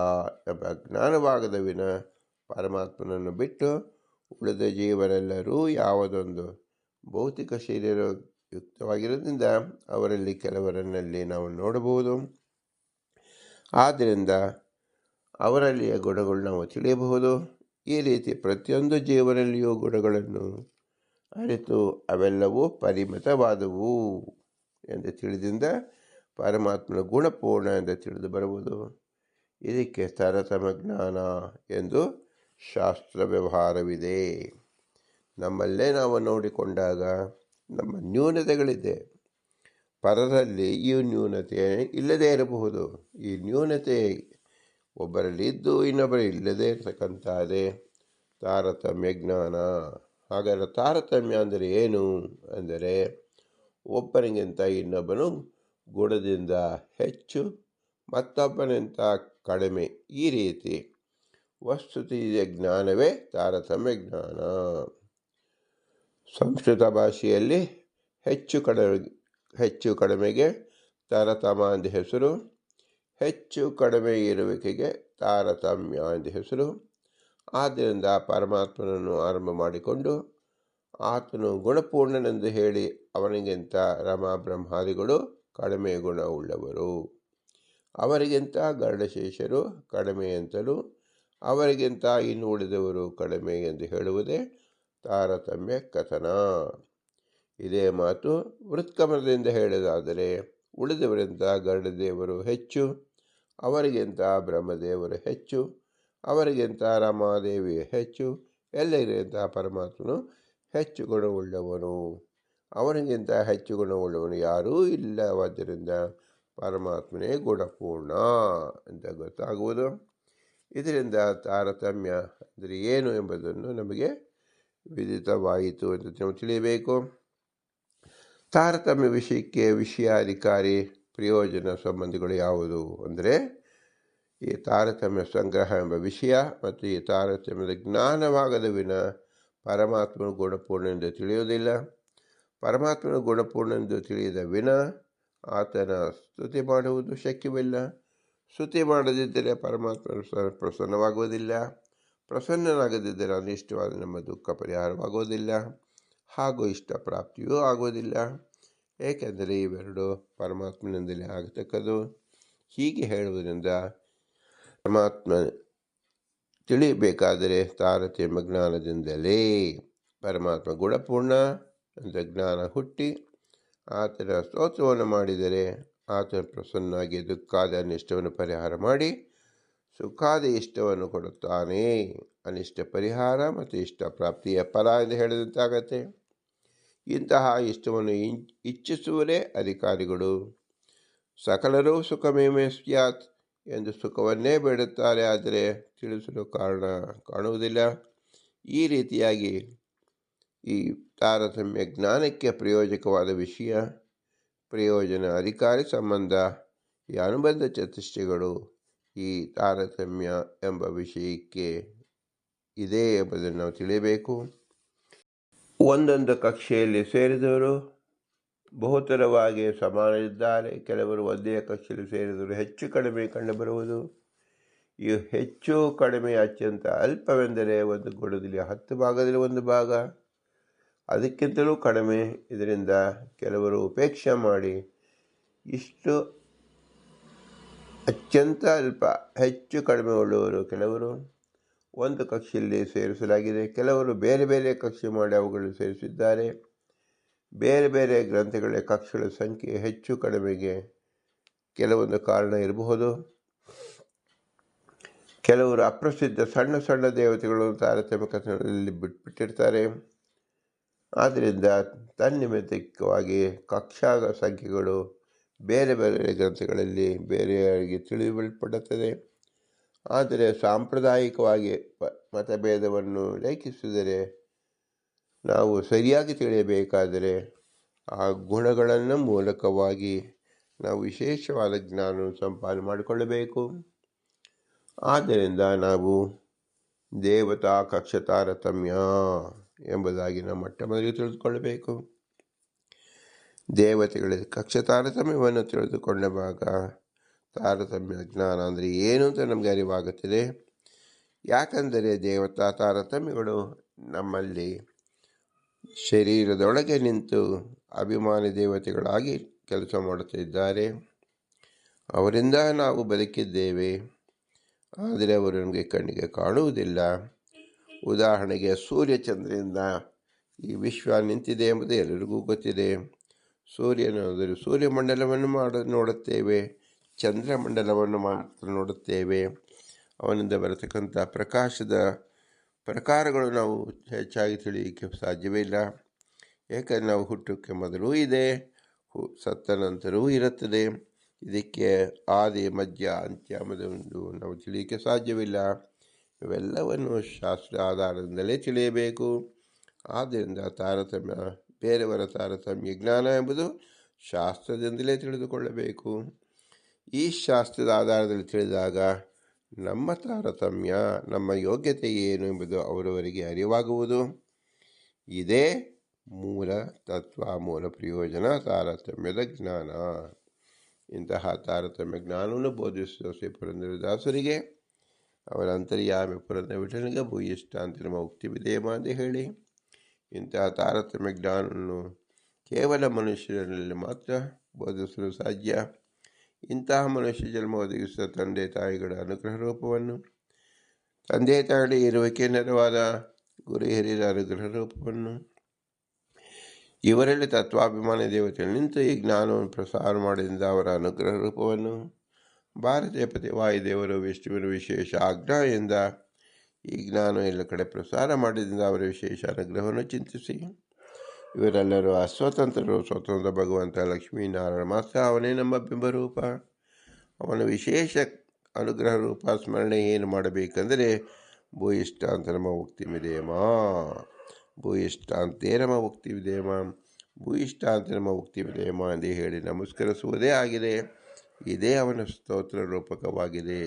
ಎಂಬ ಜ್ಞಾನವಾಗದ ವಿನ ಪರಮಾತ್ಮನನ್ನು ಬಿಟ್ಟು ಉಳಿದ ಜೀವರೆಲ್ಲರೂ ಯಾವುದೊಂದು ಭೌತಿಕ ಶರೀರ ಯುಕ್ತವಾಗಿರೋದ್ರಿಂದ ಅವರಲ್ಲಿ ಕೆಲವರನ್ನಲ್ಲಿ ನಾವು ನೋಡಬಹುದು. ಆದ್ದರಿಂದ ಅವರಲ್ಲಿಯ ಗುಣಗಳು ನಾವು ತಿಳಿಯಬಹುದು. ಈ ರೀತಿ ಪ್ರತಿಯೊಂದು ಜೀವನಲ್ಲಿಯೂ ಗುಣಗಳನ್ನು ಅರಿತು ಅವೆಲ್ಲವೂ ಪರಿಮಿತವಾದವು ಎಂದು ತಿಳಿದಿಂದ ಪರಮಾತ್ಮನ ಗುಣಪೂರ್ಣ ಎಂದು ತಿಳಿದು ಬರುವುದು. ಇದಕ್ಕೆ ತಾರತಮ್ಯ ಜ್ಞಾನ ಎಂದು ಶಾಸ್ತ್ರ ವ್ಯವಹಾರವಿದೆ. ನಮ್ಮಲ್ಲೇ ನಾವು ನೋಡಿಕೊಂಡಾಗ ನಮ್ಮ ನ್ಯೂನತೆಗಳಿದೆ. ಪರರಲ್ಲಿ ಈ ನ್ಯೂನತೆ ಇಲ್ಲದೇ ಇರಬಹುದು. ಈ ನ್ಯೂನತೆ ಒಬ್ಬರಲ್ಲಿ ಇದ್ದು ಇನ್ನೊಬ್ಬರು ಇಲ್ಲದೇ ಇರತಕ್ಕಂಥದ್ದೇ ತಾರತಮ್ಯ ಜ್ಞಾನ. ಹಾಗಾದರೆ ತಾರತಮ್ಯ ಅಂದರೆ ಏನು ಅಂದರೆ ಒಬ್ಬನಿಗಿಂತ ಇನ್ನೊಬ್ಬನು ಗುಣದಿಂದ ಹೆಚ್ಚು ಮತ್ತೊಬ್ಬನಿಂತ ಕಡಿಮೆ, ಈ ರೀತಿ ವಸ್ತುತಿಯ ಜ್ಞಾನವೇ ತಾರತಮ್ಯ ಜ್ಞಾನ. ಸಂಸ್ಕೃತ ಭಾಷೆಯಲ್ಲಿ ಹೆಚ್ಚು ಕಡಿಮೆಗೆ ತಾರತಮ್ಯ ಎಂದು ಹೆಸರು, ಹೆಚ್ಚು ಕಡಿಮೆ ಇರುವಿಕೆಗೆ ತಾರತಮ್ಯ ಎಂದು ಹೆಸರು. ಆದ್ದರಿಂದ ಪರಮಾತ್ಮನನ್ನು ಆರಂಭ ಮಾಡಿಕೊಂಡು ಆತನು ಗುಣಪೂರ್ಣನೆಂದು ಹೇಳಿ ಅವನಿಗಿಂತ ರಮಾ ಬ್ರಹ್ಮಾದಿಗಳು ಕಡಿಮೆ ಗುಣವುಳ್ಳವರು, ಅವರಿಗಿಂತ ಗರುಡಶೇಷರು ಕಡಿಮೆ ಅಂತಲೂ ಅವರಿಗಿಂತ ಇನ್ನು ಉಳಿದವರು ಕಡಿಮೆ ಎಂದು ಹೇಳುವುದೇ ತಾರತಮ್ಯ ಕಥನ. ಇದೇ ಮಾತು ವೃತ್ಕಮಲದಿಂದ ಹೇಳುವುದಾದರೆ ಉಳಿದವರಿಂದ ಗರುಡದೇವರು ಹೆಚ್ಚು, ಅವರಿಗಿಂತ ಬ್ರಹ್ಮದೇವರು ಹೆಚ್ಚು, ಅವರಿಗಿಂತ ರಮಾದೇವಿ ಹೆಚ್ಚು, ಎಲ್ಲರಿಗಿಂತ ಪರಮಾತ್ಮನು ಹೆಚ್ಚು ಗುಣವುಳ್ಳವನು, ಅವನಿಗಿಂತ ಹೆಚ್ಚು ಗುಣವುಳ್ಳವನು ಯಾರೂ ಇಲ್ಲವಾದ್ದರಿಂದ ಪರಮಾತ್ಮನೇ ಗುಣಪೂರ್ಣ ಅಂತ ಗೊತ್ತಾಗುವುದು. ಇದರಿಂದ ತಾರತಮ್ಯ ಅಂದರೆ ಏನು ಎಂಬುದನ್ನು ನಮಗೆ ವಿದಿತವಾಯಿತು ಎಂದು ನಾವು ತಿಳಿಯಬೇಕು. ತಾರತಮ್ಯ ವಿಷಯಕ್ಕೆ ವಿಷಯಾಧಿಕಾರಿ ಪ್ರಯೋಜನ ಸಂಬಂಧಿಗಳು ಯಾವುದು ಅಂದರೆ ಈ ತಾರತಮ್ಯ ಸಂಗ್ರಹ ಎಂಬ ವಿಷಯ ಮತ್ತು ಈ ತಾರತಮ್ಯದ ಜ್ಞಾನವಾಗದ ವಿನ ಪರಮಾತ್ಮನು ಗುಣಪೂರ್ಣೆಂದು ತಿಳಿಯುವುದಿಲ್ಲ. ಪರಮಾತ್ಮನ ಗುಣಪೂರ್ಣೆಂದು ತಿಳಿಯದ ವಿನ ಆತನ ಸ್ತುತಿ ಮಾಡುವುದು ಶಕ್ಯವಿಲ್ಲ. ಸ್ತುತಿ ಮಾಡದಿದ್ದರೆ ಪರಮಾತ್ಮನ ಪ್ರಸನ್ನವಾಗುವುದಿಲ್ಲ. ಪ್ರಸನ್ನನಾಗದಿದ್ದರೆ ಅನಿಷ್ಟವಾದ ನಮ್ಮ ದುಃಖ ಪರಿಹಾರವಾಗುವುದಿಲ್ಲ, ಹಾಗೂ ಇಷ್ಟ ಪ್ರಾಪ್ತಿಯೂ ಆಗುವುದಿಲ್ಲ. ಏಕೆಂದರೆ ಇವೆರಡು ಪರಮಾತ್ಮನಿಂದಲೇ ಆಗತಕ್ಕದ್ದು. ಹೀಗೆ ಹೇಳುವುದರಿಂದ ಪರಮಾತ್ಮ ತಿಳಿಯಬೇಕಾದರೆ ತಾರತಮ್ಯ ಜ್ಞಾನದಿಂದಲೇ ಪರಮಾತ್ಮ ಗುಣಪೂರ್ಣ ಅಂತ ಜ್ಞಾನ ಹುಟ್ಟಿ ಆತನ ಸ್ತೋತ್ರವನ್ನು ಮಾಡಿದರೆ ಆತನ ಪ್ರಸನ್ನಾಗಿ ದುಃಖಾದ ಅನಿಷ್ಟವನ್ನು ಪರಿಹಾರ ಮಾಡಿ ಸುಖಾದ ಇಷ್ಟವನ್ನು ಕೊಡುತ್ತಾನೆ. ಅನಿಷ್ಟ ಪರಿಹಾರ ಮತ್ತು ಇಷ್ಟ ಪ್ರಾಪ್ತಿಯ ಫಲ ಎಂದು ಹೇಳಿದಂತಾಗತ್ತೆ. ಇಂತಹ ಇಷ್ಟವನ್ನು ಇಚ್ಛಿಸುವರೇ ಅಧಿಕಾರಿಗಳು. ಸಕಲರೂ ಸುಖಮೇಮೇ ಸ್ಯಾತ್ ಎಂದು ಸುಖವನ್ನೇ ಬೇಡುತ್ತಾರೆ, ಆದರೆ ತಿಳಿಸಲು ಕಾರಣ ಕಾಣುವುದಿಲ್ಲ. ಈ ರೀತಿಯಾಗಿ ಈ ತಾರತಮ್ಯ ಜ್ಞಾನಕ್ಕೆ ಪ್ರಯೋಜಕವಾದ ವಿಷಯ, ಪ್ರಯೋಜನ, ಅಧಿಕಾರಿ ಸಂಬಂಧ, ಈ ಅನುಬಂಧ ಚತುಷ್ಟಯಗಳು ಈ ತಾರತಮ್ಯ ಎಂಬ ವಿಷಯಕ್ಕೆ ಇದೆ ಎಂಬುದನ್ನು ನಾವು ತಿಳಿಯಬೇಕು. ಒಂದೊಂದು ಕಕ್ಷೆಯಲ್ಲಿ ಸೇರಿದವರು ಬಹುತರವಾಗಿ ಸಮಾನರಿದ್ದಾರೆ. ಕೆಲವರು ಒಂದೇ ಕಕ್ಷೆಯಲ್ಲಿ ಸೇರಿದವರು ಹೆಚ್ಚು ಕಡಿಮೆ ಕಂಡುಬರುವುದು. ಈ ಹೆಚ್ಚು ಕಡಿಮೆ ಅತ್ಯಂತ ಅಲ್ಪವೆಂದರೆ ಒಂದು ಗುಣದಲ್ಲಿ 10 ಭಾಗದಲ್ಲಿ 1 ಭಾಗ, ಅದಕ್ಕಿಂತಲೂ ಕಡಿಮೆ. ಇದರಿಂದ ಕೆಲವರು ಉಪೇಕ್ಷೆ ಮಾಡಿ ಇಷ್ಟು ಅತ್ಯಂತ ಅಲ್ಪ ಹೆಚ್ಚು ಕಡಿಮೆ ಉಳ್ಳವರು ಕೆಲವರು ಒಂದು ಕಕ್ಷೆಯಲ್ಲಿ ಸೇರಿಸಲಾಗಿದೆ. ಕೆಲವರು ಬೇರೆ ಬೇರೆ ಕಕ್ಷೆ ಮಾಡಿ ಅವುಗಳನ್ನು ಸೇರಿಸಿದ್ದಾರೆ. ಬೇರೆ ಬೇರೆ ಗ್ರಂಥಗಳ ಕಕ್ಷೆಗಳ ಸಂಖ್ಯೆ ಹೆಚ್ಚು ಕಡಿಮೆಗೆ ಕೆಲವೊಂದು ಕಾರಣ ಇರಬಹುದು. ಕೆಲವರು ಅಪ್ರಸಿದ್ಧ ಸಣ್ಣ ಸಣ್ಣ ದೇವತೆಗಳನ್ನು ತಾರತಮ್ಯ ಕಥನದಲ್ಲಿ ಬಿಟ್ಟಿರ್ತಾರೆ. ಆದ್ದರಿಂದ ತನ್ನಿಮಿತ್ತವಾಗಿ ಕಕ್ಷಾ ಸಂಖ್ಯೆಗಳು ಬೇರೆ ಬೇರೆ ಗ್ರಂಥಗಳಲ್ಲಿ ಬೇರೆಯಾಗಿ ತಿಳಿಯಲ್ಪಡುತ್ತದೆ. ಆದರೆ ಸಾಂಪ್ರದಾಯಿಕವಾಗಿ ಮತಭೇದವನ್ನು ಲೇಖಿಸಿದರೆ ನಾವು ಸರಿಯಾಗಿ ತಿಳಿಯಬೇಕಾದರೆ ಆ ಗುಣಗಳನ್ನು ಮೂಲಕವಾಗಿ ನಾವು ವಿಶೇಷವಾದ ಜ್ಞಾನವನ್ನು ಸಂಪಾದನೆ ಮಾಡಿಕೊಳ್ಳಬೇಕು. ಆದ್ದರಿಂದ ನಾವು ದೇವತಾ ಕಕ್ಷ ತಾರತಮ್ಯ ಎಂಬುದಾಗಿ ನಾವು ಮೊಟ್ಟ ಮೊದಲಿಗೆ ತಿಳಿದುಕೊಳ್ಳಬೇಕು. ದೇವತೆಗಳ ಕಕ್ಷ ತಾರತಮ್ಯವನ್ನು ತಿಳಿದುಕೊಂಡಾಗ ತಾರತಮ್ಯ ಜ್ಞಾನ ಅಂದರೆ ಏನು ಅಂತ ನಮಗೆ ಅರಿವಾಗುತ್ತದೆ. ಯಾಕಂದರೆ ದೇವತಾ ತಾರತಮ್ಯಗಳು ನಮ್ಮಲ್ಲಿ ಶರೀರದೊಳಗೆ ನಿಂತು ಅಭಿಮಾನಿ ದೇವತೆಗಳಾಗಿ ಕೆಲಸ ಮಾಡುತ್ತಿದ್ದಾರೆ. ಅವರಿಂದ ನಾವು ಬದುಕಿದ್ದೇವೆ, ಆದರೆ ಅವರು ನಮಗೆ ಕಣ್ಣಿಗೆ ಕಾಣುವುದಿಲ್ಲ. ಉದಾಹರಣೆಗೆ ಸೂರ್ಯಚಂದ್ರರಿಂದ ಈ ವಿಶ್ವ ನಿಂತಿದೆ ಎಂಬುದು ಎಲ್ಲರಿಗೂ ಗೊತ್ತಿದೆ. ಸೂರ್ಯನಾದರೂ ಸೂರ್ಯಮಂಡಲವನ್ನು ನೋಡುತ್ತೇವೆ, ಚಂದ್ರಮಂಡಲವನ್ನು ಮಾತ್ರ ನೋಡುತ್ತೇವೆ. ಅವನಿಂದ ಬರತಕ್ಕಂಥ ಪ್ರಕಾಶದ ಪ್ರಕಾರಗಳು ನಾವು ಹೆಚ್ಚಾಗಿ ತಿಳಿಯಲಿಕ್ಕೆ ಸಾಧ್ಯವೇ ಇಲ್ಲ. ಏಕೆಂದರೆ ನಾವು ಹುಟ್ಟೋಕ್ಕೆ ಮೊದಲೂ ಇದೆ, ಸತ್ತ ನಂತರವೂ ಇರುತ್ತದೆ. ಇದಕ್ಕೆ ಆದಿ ಮಧ್ಯ ಅಂತ್ಯ ಎಂಬುದೊಂದು ನಾವು ತಿಳಿಯಲಿಕ್ಕೆ ಸಾಧ್ಯವಿಲ್ಲ. ಇವೆಲ್ಲವನ್ನು ಶಾಸ್ತ್ರ ಆಧಾರದಿಂದಲೇ ತಿಳಿಯಬೇಕು. ಆದ್ದರಿಂದ ತಾರತಮ್ಯ, ಬೇರೆಯವರ ತಾರತಮ್ಯ ಜ್ಞಾನ ಎಂಬುದು ಶಾಸ್ತ್ರದಿಂದಲೇ ತಿಳಿದುಕೊಳ್ಳಬೇಕು. ಈ ಶಾಸ್ತ್ರದ ಆಧಾರದಲ್ಲಿ ತಿಳಿದಾಗ ನಮ್ಮ ತಾರತಮ್ಯ, ನಮ್ಮ ಯೋಗ್ಯತೆ ಏನು ಎಂಬುದು ಅವರವರಿಗೆ ಅರಿವಾಗುವುದು. ಇದೇ ಮೂಲ ತತ್ವ, ಮೂಲ ಪ್ರಯೋಜನ ತಾರತಮ್ಯದ ಜ್ಞಾನ. ಇಂತಹ ತಾರತಮ್ಯ ಜ್ಞಾನವನ್ನು ಬೋಧಿಸಿದ ಶ್ರೀ ಪುರಂದರದಾಸರಿಗೆ ಅವರ ಅಂತರ್ಯಾಮಿ ಪುರಂದರ ವಿಠಲನಿಗೆ ಭೂಯಿಷ್ಠಾಂತಿ ನಮ್ಮ ಉಕ್ತಿ ವಿಧೇಯಮ ಅಂತ ಹೇಳಿ, ಇಂತಹ ತಾರತಮ್ಯ ಜ್ಞಾನವನ್ನು ಕೇವಲ ಮನುಷ್ಯರಲ್ಲಿ ಮಾತ್ರ ಬೋಧಿಸಲು ಸಾಧ್ಯ. ಇಂತಹ ಮನುಷ್ಯ ಜನ್ಮ ಒದಗಿಸಿದ ತಂದೆ ತಾಯಿಗಳ ಅನುಗ್ರಹ ರೂಪವನ್ನು, ತಂದೆ ತಾಯಿ ಇರುವಿಕೆ ನೆರವಾದ ಗುರು ಹಿರಿಯರ ಅನುಗ್ರಹ ರೂಪವನ್ನು, ಇವರಲ್ಲಿ ತತ್ವಾಭಿಮಾನಿ ದೇವತೆಗಳು ನಿಂತು ಈ ಜ್ಞಾನವನ್ನು ಪ್ರಸಾರ ಮಾಡಿದಿಂದ ಅವರ ಅನುಗ್ರಹ ರೂಪವನ್ನು, ಭಾರತೀಯ ಪತಿ ವಾಯುದೇವರು ವಿಷ್ಣುವಿನ ವಿಶೇಷ ಆಜ್ಞೆಯಿಂದ ಈ ಜ್ಞಾನ ಎಲ್ಲ ಕಡೆ ಪ್ರಸಾರ ಮಾಡಿದಿಂದ ಅವರ ವಿಶೇಷ ಅನುಗ್ರಹವನ್ನು ಚಿಂತಿಸಿ, ಇವರೆಲ್ಲರೂ ಅಸ್ವತಂತ್ರರು. ಸ್ವತಂತ್ರ ಭಗವಂತ ಲಕ್ಷ್ಮೀನಾರಾಯಣ ಮಾತ್ರ, ಅವನೇ ನಮ್ಮ ಬಿಂಬರೂಪ. ಅವನ ವಿಶೇಷ ಅನುಗ್ರಹ ರೂಪ ಸ್ಮರಣೆ ಏನು ಮಾಡಬೇಕೆಂದರೆ ಭೂಯಿಷ್ಠಾಂತ ನಮ್ಮ ಮುಕ್ತಿ ವಿಧೇಯಮ, ಭೂಯಿಷ್ಠಾಂತೇ ನಮ್ಮ ಮುಕ್ತಿ ವಿಧೇಯಮ, ಭೂಯಿಷ್ಠಾಂತ ನಮ್ಮ ಮುಕ್ತಿ ವಿಧೇಯಮ ಎಂದು ಹೇಳಿ ನಮಸ್ಕರಿಸುವುದೇ ಆಗಿದೆ. ಇದೇ ಅವನ ಸ್ತೋತ್ರ ರೂಪಕವಾಗಿದೆ.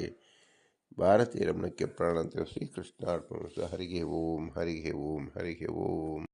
ಭಾರತೀಯ ರಮಣಕ್ಕೆ ಪ್ರಾಣಾಂತರ ಶ್ರೀಕೃಷ್ಣಾರ್ಪಣ. ಹರಿಗೆ ಓಂ, ಹರಿಗೆ ಓಂ, ಹರಿಗೆ ಓಂ.